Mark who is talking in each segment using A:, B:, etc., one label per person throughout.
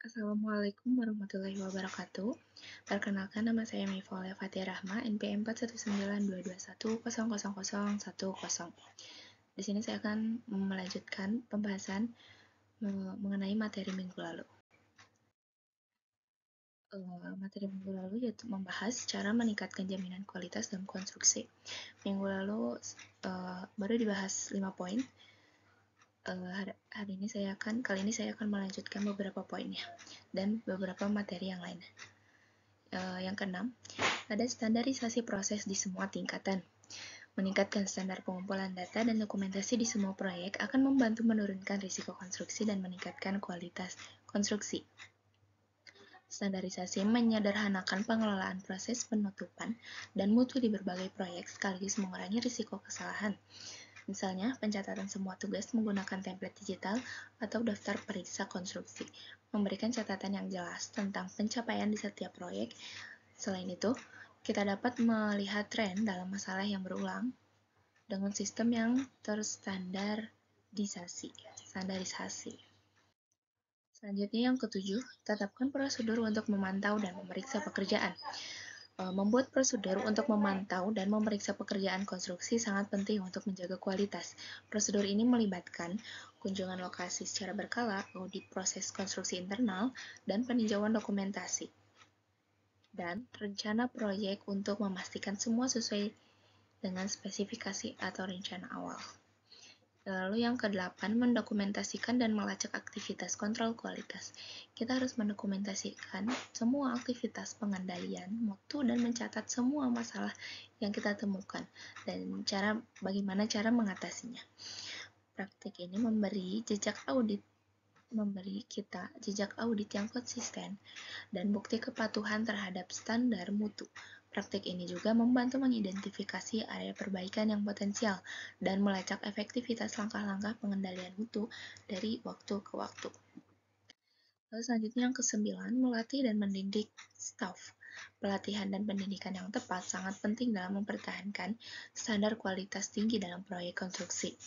A: Assalamualaikum warahmatullahi wabarakatuh. Perkenalkan, nama saya Mifaulia Fatia Rahma, NPM 41922100010. Di sini saya akan melanjutkan pembahasan mengenai materi minggu lalu. Materi minggu lalu yaitu membahas cara meningkatkan jaminan kualitas dalam konstruksi. Minggu lalu baru dibahas 5 poin. Kali ini saya akan melanjutkan beberapa poinnya dan beberapa materi yang lain. Yang keenam, ada standarisasi proses di semua tingkatan. Meningkatkan standar pengumpulan data dan dokumentasi di semua proyek akan membantu menurunkan risiko konstruksi dan meningkatkan kualitas konstruksi. Standarisasi menyederhanakan pengelolaan proses penutupan dan mutu di berbagai proyek sekaligus mengurangi risiko kesalahan. Misalnya, pencatatan semua tugas menggunakan template digital atau daftar periksa konstruksi, memberikan catatan yang jelas tentang pencapaian di setiap proyek. Selain itu, kita dapat melihat tren dalam masalah yang berulang dengan sistem yang standarisasi. Selanjutnya yang ketujuh, tetapkan prosedur untuk memantau dan memeriksa pekerjaan. Membuat prosedur untuk memantau dan memeriksa pekerjaan konstruksi sangat penting untuk menjaga kualitas. Prosedur ini melibatkan kunjungan lokasi secara berkala, audit proses konstruksi internal, dan peninjauan dokumentasi. Dan rencana proyek untuk memastikan semua sesuai dengan spesifikasi atau rencana awal. Lalu yang ke-8, mendokumentasikan dan melacak aktivitas kontrol kualitas. Kita harus mendokumentasikan semua aktivitas pengendalian mutu dan mencatat semua masalah yang kita temukan dan bagaimana cara mengatasinya. Praktik ini memberi kita jejak audit yang konsisten dan bukti kepatuhan terhadap standar mutu. Praktik ini juga membantu mengidentifikasi area perbaikan yang potensial dan melacak efektivitas langkah-langkah pengendalian mutu dari waktu ke waktu. Lalu selanjutnya yang ke-9, melatih dan mendidik staf. Pelatihan dan pendidikan yang tepat sangat penting dalam mempertahankan standar kualitas tinggi dalam proyek konstruksi.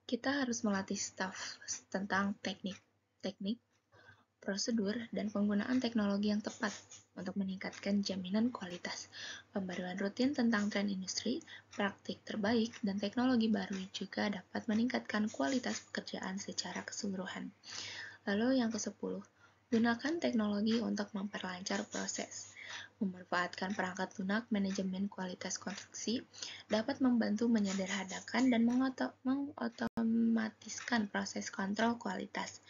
A: Kita harus melatih staf tentang teknik, prosedur, dan penggunaan teknologi yang tepat untuk meningkatkan jaminan kualitas. Pembaruan rutin tentang tren industri, praktik terbaik, dan teknologi baru juga dapat meningkatkan kualitas pekerjaan secara keseluruhan. Lalu yang ke-10, gunakan teknologi untuk memperlancar proses. Memanfaatkan perangkat lunak manajemen kualitas konstruksi dapat membantu menyederhanakan dan mengotomatiskan proses kontrol kualitas.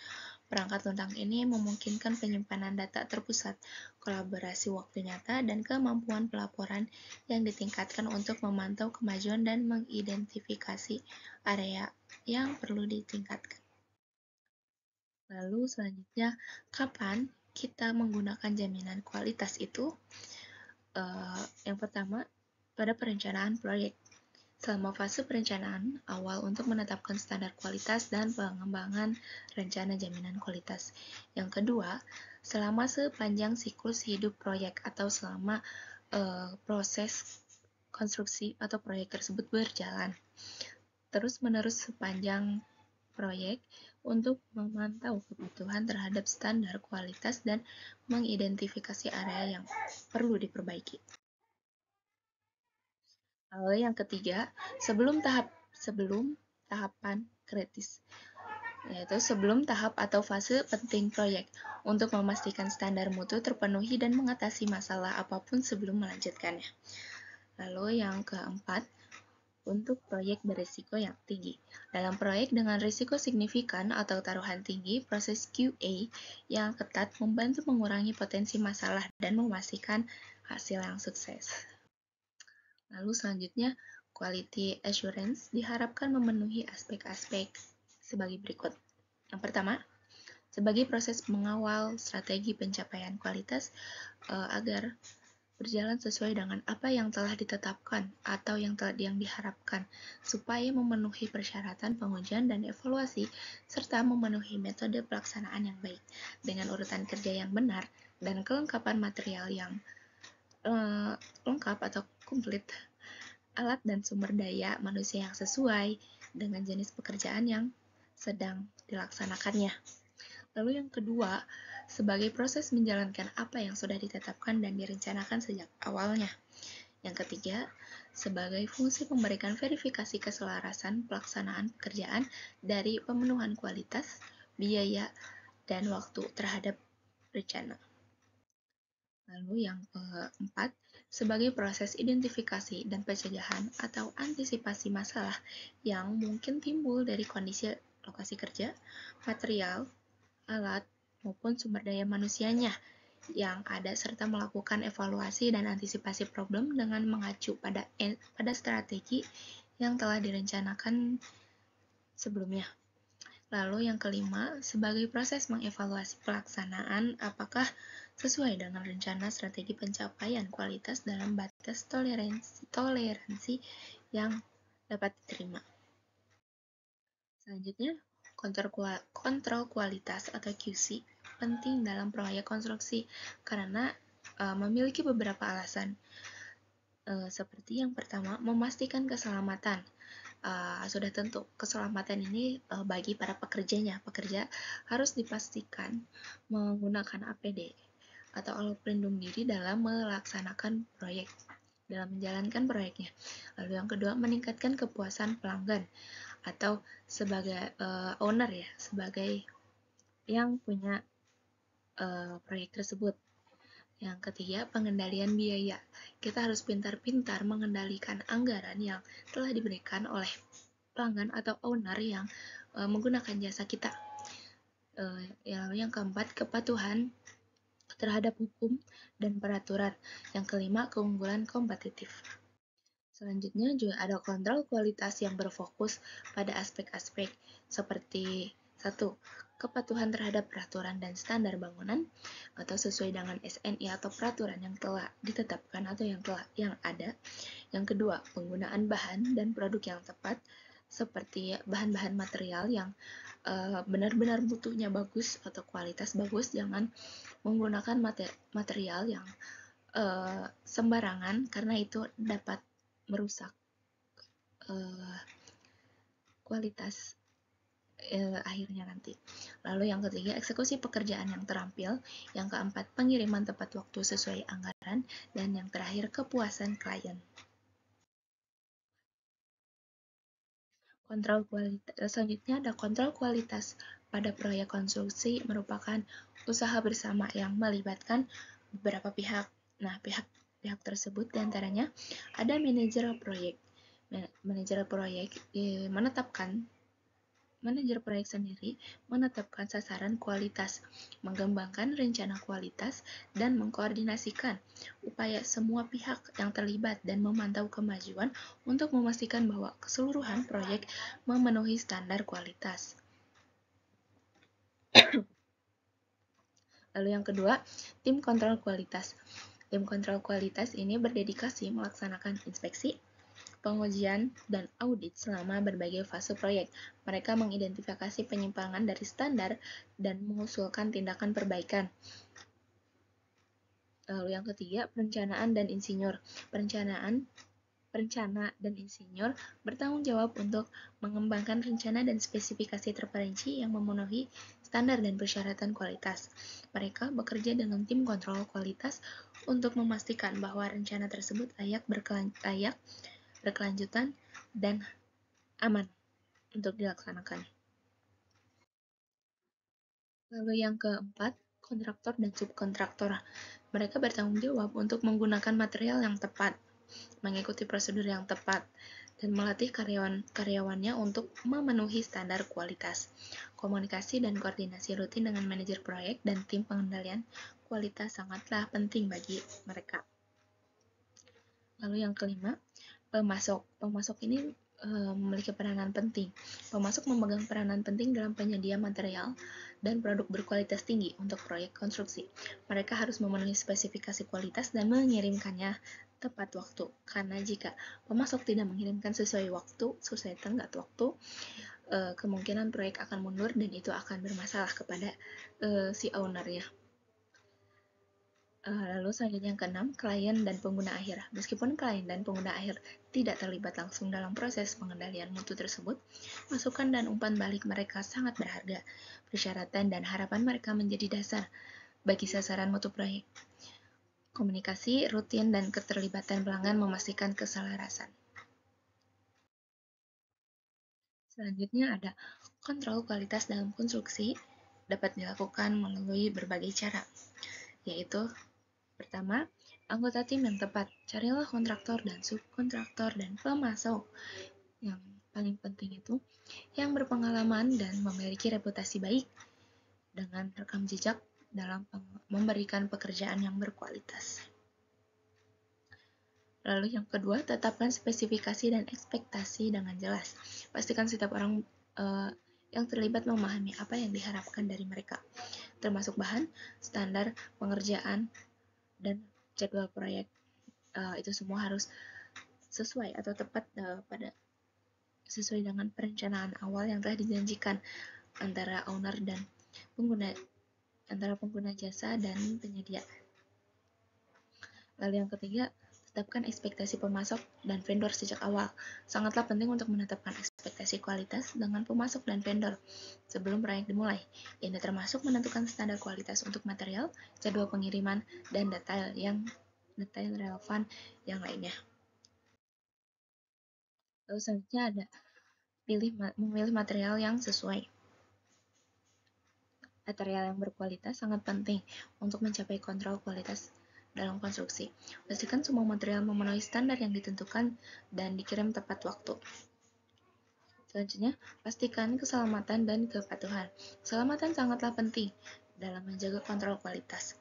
A: Perangkat lunak ini memungkinkan penyimpanan data terpusat, kolaborasi waktu nyata, dan kemampuan pelaporan yang ditingkatkan untuk memantau kemajuan dan mengidentifikasi area yang perlu ditingkatkan. Lalu selanjutnya, kapan kita menggunakan jaminan kualitas itu? Yang pertama, pada perencanaan proyek. Selama fase perencanaan awal untuk menetapkan standar kualitas dan pengembangan rencana jaminan kualitas. Yang kedua, selama sepanjang siklus hidup proyek atau selama proses konstruksi atau proyek tersebut berjalan. Terus-menerus sepanjang proyek untuk memantau kebutuhan terhadap standar kualitas dan mengidentifikasi area yang perlu diperbaiki. Lalu yang ketiga, sebelum tahapan kritis, yaitu sebelum tahap atau fase penting proyek, untuk memastikan standar mutu terpenuhi dan mengatasi masalah apapun sebelum melanjutkannya. Lalu yang keempat, untuk proyek berisiko yang tinggi. Dalam proyek dengan risiko signifikan atau taruhan tinggi, proses QA yang ketat membantu mengurangi potensi masalah dan memastikan hasil yang sukses. Lalu selanjutnya, quality assurance diharapkan memenuhi aspek-aspek sebagai berikut. Yang pertama, sebagai proses mengawal strategi pencapaian kualitas agar berjalan sesuai dengan apa yang telah ditetapkan atau yang diharapkan, supaya memenuhi persyaratan pengujian dan evaluasi, serta memenuhi metode pelaksanaan yang baik, dengan urutan kerja yang benar, dan kelengkapan material yang lengkap atau komplit, alat dan sumber daya manusia yang sesuai dengan jenis pekerjaan yang sedang dilaksanakannya. Lalu yang kedua, sebagai proses menjalankan apa yang sudah ditetapkan dan direncanakan sejak awalnya. Yang ketiga, sebagai fungsi memberikan verifikasi keselarasan pelaksanaan pekerjaan dari pemenuhan kualitas, biaya, dan waktu terhadap rencana. Lalu yang keempat, sebagai proses identifikasi dan pencegahan atau antisipasi masalah yang mungkin timbul dari kondisi lokasi kerja, material, alat, maupun sumber daya manusianya yang ada serta melakukan evaluasi dan antisipasi problem dengan mengacu pada strategi yang telah direncanakan sebelumnya. Lalu yang kelima, sebagai proses mengevaluasi pelaksanaan apakah sesuai dengan rencana strategi pencapaian kualitas dalam batas toleransi yang dapat diterima. Selanjutnya, kontrol kualitas atau QC penting dalam proyek konstruksi karena memiliki beberapa alasan. Seperti yang pertama, memastikan keselamatan. Sudah tentu keselamatan ini bagi para pekerjanya. Pekerja harus dipastikan menggunakan APD atau alat pelindung diri dalam melaksanakan proyek, dalam menjalankan proyeknya. Lalu yang kedua, meningkatkan kepuasan pelanggan atau sebagai owner ya, sebagai yang punya proyek tersebut. Yang ketiga, pengendalian biaya. Kita harus pintar-pintar mengendalikan anggaran yang telah diberikan oleh pelanggan atau owner yang menggunakan jasa kita. Lalu yang keempat, kepatuhan terhadap hukum dan peraturan. Yang kelima, keunggulan kompetitif. Selanjutnya juga ada kontrol kualitas yang berfokus pada aspek-aspek seperti 1. Kepatuhan terhadap peraturan dan standar bangunan atau sesuai dengan SNI atau peraturan yang telah ditetapkan atau yang ada. Yang kedua, penggunaan bahan dan produk yang tepat seperti bahan-bahan material yang benar-benar mutunya bagus atau kualitas bagus, jangan menggunakan material yang sembarangan karena itu dapat merusak kualitas akhirnya nanti. Lalu yang ketiga, eksekusi pekerjaan yang terampil. Yang keempat, pengiriman tepat waktu sesuai anggaran. Dan yang terakhir, kepuasan klien. Selanjutnya ada kontrol kualitas pada proyek konstruksi merupakan usaha bersama yang melibatkan beberapa pihak. Nah, pihak tersebut diantaranya ada manajer proyek. Manajer proyek Manajer proyek sendiri menetapkan sasaran kualitas, mengembangkan rencana kualitas, dan mengkoordinasikan upaya semua pihak yang terlibat dan memantau kemajuan untuk memastikan bahwa keseluruhan proyek memenuhi standar kualitas. Lalu yang kedua, tim kontrol kualitas. Tim kontrol kualitas ini berdedikasi melaksanakan inspeksi, pengujian, dan audit selama berbagai fase proyek. Mereka mengidentifikasi penyimpangan dari standar dan mengusulkan tindakan perbaikan. Lalu yang ketiga, perencanaan dan insinyur. Perencana dan insinyur bertanggung jawab untuk mengembangkan rencana dan spesifikasi terperinci yang memenuhi standar dan persyaratan kualitas. Mereka bekerja dengan tim kontrol kualitas untuk memastikan bahwa rencana tersebut layak berkelanjutan, dan aman untuk dilaksanakan. Lalu yang keempat, kontraktor dan subkontraktor. Mereka bertanggung jawab untuk menggunakan material yang tepat, mengikuti prosedur yang tepat, dan melatih karyawannya untuk memenuhi standar kualitas. Komunikasi dan koordinasi rutin dengan manajer proyek dan tim pengendalian kualitas sangatlah penting bagi mereka. Lalu yang kelima, pemasok. Pemasok ini memiliki peranan penting. Pemasok memegang peranan penting dalam penyedia material dan produk berkualitas tinggi untuk proyek konstruksi. Mereka harus memenuhi spesifikasi kualitas dan mengirimkannya tepat waktu. Karena jika pemasok tidak mengirimkan sesuai tenggat waktu, kemungkinan proyek akan mundur dan itu akan bermasalah kepada si owner-nya. Lalu selanjutnya yang keenam, klien dan pengguna akhir. Meskipun klien dan pengguna akhir tidak terlibat langsung dalam proses pengendalian mutu tersebut, masukan dan umpan balik mereka sangat berharga. Persyaratan dan harapan mereka menjadi dasar bagi sasaran mutu proyek. Komunikasi rutin dan keterlibatan pelanggan memastikan keselarasan. Selanjutnya ada kontrol kualitas dalam konstruksi dapat dilakukan melalui berbagai cara, yaitu pertama, anggota tim yang tepat. Carilah kontraktor dan subkontraktor dan pemasok. Yang paling penting itu yang berpengalaman dan memiliki reputasi baik dengan rekam jejak dalam memberikan pekerjaan yang berkualitas. Lalu yang kedua, tetapkan spesifikasi dan ekspektasi dengan jelas. Pastikan setiap orang yang terlibat memahami apa yang diharapkan dari mereka, termasuk bahan, standar, pengerjaan, dan jadwal proyek. Itu semua harus sesuai atau tepat pada sesuai dengan perencanaan awal yang telah dijanjikan antara owner dan pengguna, antara pengguna jasa dan penyedia. Lalu yang ketiga, tetapkan ekspektasi pemasok dan vendor sejak awal. Sangatlah penting untuk menetapkan ekspektasi kualitas dengan pemasok dan vendor sebelum proyek dimulai. Ini termasuk menentukan standar kualitas untuk material, jadwal pengiriman, dan detail relevan yang lainnya. Lalu selanjutnya ada memilih material yang sesuai. Material yang berkualitas sangat penting untuk mencapai kontrol kualitas dalam konstruksi. Pastikan semua material memenuhi standar yang ditentukan dan dikirim tepat waktu. Selanjutnya, pastikan keselamatan dan kepatuhan. Keselamatan sangatlah penting dalam menjaga kontrol kualitas.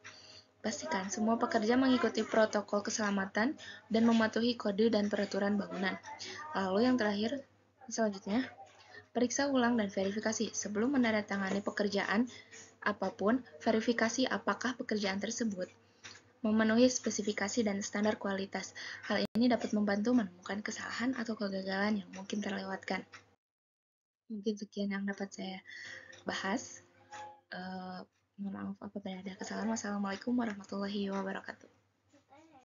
A: Pastikan semua pekerja mengikuti protokol keselamatan dan mematuhi kode dan peraturan bangunan. Lalu yang terakhir, selanjutnya, periksa ulang dan verifikasi sebelum menandatangani pekerjaan apapun. Verifikasi apakah pekerjaan tersebut memenuhi spesifikasi dan standar kualitas. Hal ini dapat membantu menemukan kesalahan atau kegagalan yang mungkin terlewatkan. Mungkin sekian yang dapat saya bahas. Mohon maaf apabila ada kesalahan. Wassalamualaikum warahmatullahi wabarakatuh.